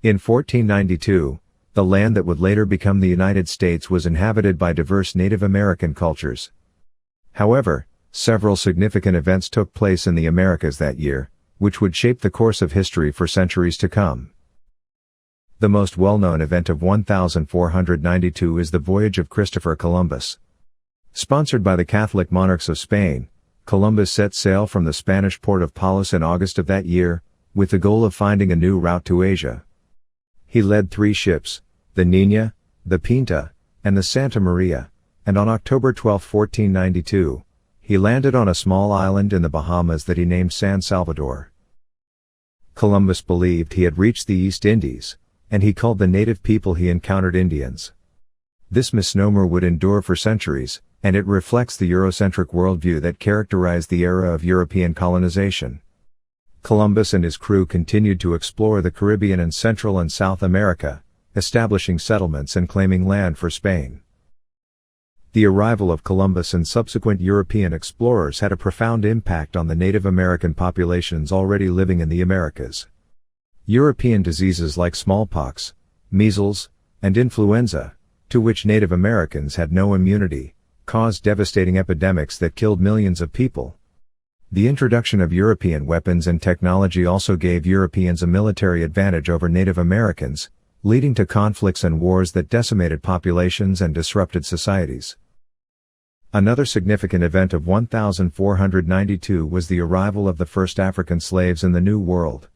In 1492, the land that would later become the United States was inhabited by diverse Native American cultures. However, several significant events took place in the Americas that year, which would shape the course of history for centuries to come. The most well-known event of 1492 is the voyage of Christopher Columbus. Sponsored by the Catholic monarchs of Spain, Columbus set sail from the Spanish port of Palos in August of that year, with the goal of finding a new route to Asia. He led 3 ships, the Niña, the Pinta, and the Santa Maria, and on October 12, 1492, he landed on a small island in the Bahamas that he named San Salvador. Columbus believed he had reached the East Indies, and he called the native people he encountered Indians. This misnomer would endure for centuries, and it reflects the Eurocentric worldview that characterized the era of European colonization. Columbus and his crew continued to explore the Caribbean and Central and South America, establishing settlements and claiming land for Spain. The arrival of Columbus and subsequent European explorers had a profound impact on the Native American populations already living in the Americas. European diseases like smallpox, measles, and influenza, to which Native Americans had no immunity, caused devastating epidemics that killed millions of people. The introduction of European weapons and technology also gave Europeans a military advantage over Native Americans, leading to conflicts and wars that decimated populations and disrupted societies. Another significant event of 1492 was the arrival of the first African slaves in the New World.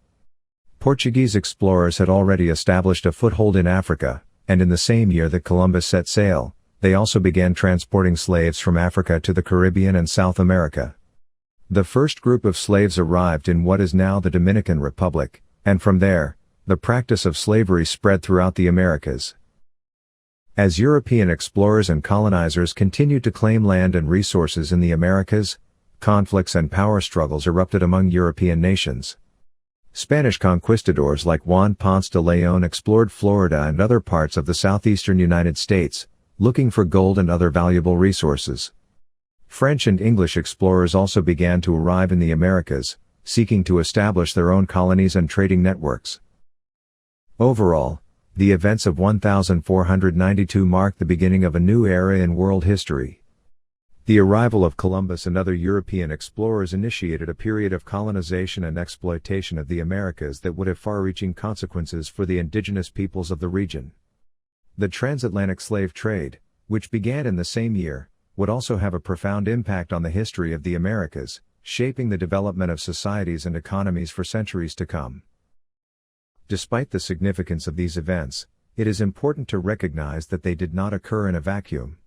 Portuguese explorers had already established a foothold in Africa, and in the same year that Columbus set sail, they also began transporting slaves from Africa to the Caribbean and South America. The first group of slaves arrived in what is now the Dominican Republic, and from there, the practice of slavery spread throughout the Americas. As European explorers and colonizers continued to claim land and resources in the Americas, conflicts and power struggles erupted among European nations. Spanish conquistadors like Juan Ponce de Leon explored Florida and other parts of the southeastern United States, looking for gold and other valuable resources. French and English explorers also began to arrive in the Americas, seeking to establish their own colonies and trading networks. Overall, the events of 1492 marked the beginning of a new era in world history. The arrival of Columbus and other European explorers initiated a period of colonization and exploitation of the Americas that would have far-reaching consequences for the indigenous peoples of the region. The transatlantic slave trade, which began in the same year, would also have a profound impact on the history of the Americas, shaping the development of societies and economies for centuries to come. Despite the significance of these events, it is important to recognize that they did not occur in a vacuum.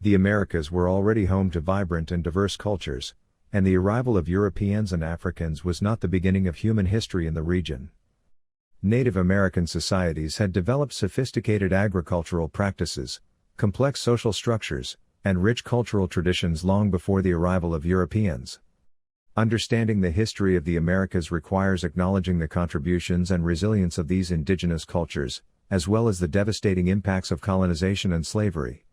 The Americas were already home to vibrant and diverse cultures, and the arrival of Europeans and Africans was not the beginning of human history in the region. Native American societies had developed sophisticated agricultural practices, complex social structures, and rich cultural traditions long before the arrival of Europeans. Understanding the history of the Americas requires acknowledging the contributions and resilience of these indigenous cultures, as well as the devastating impacts of colonization and slavery.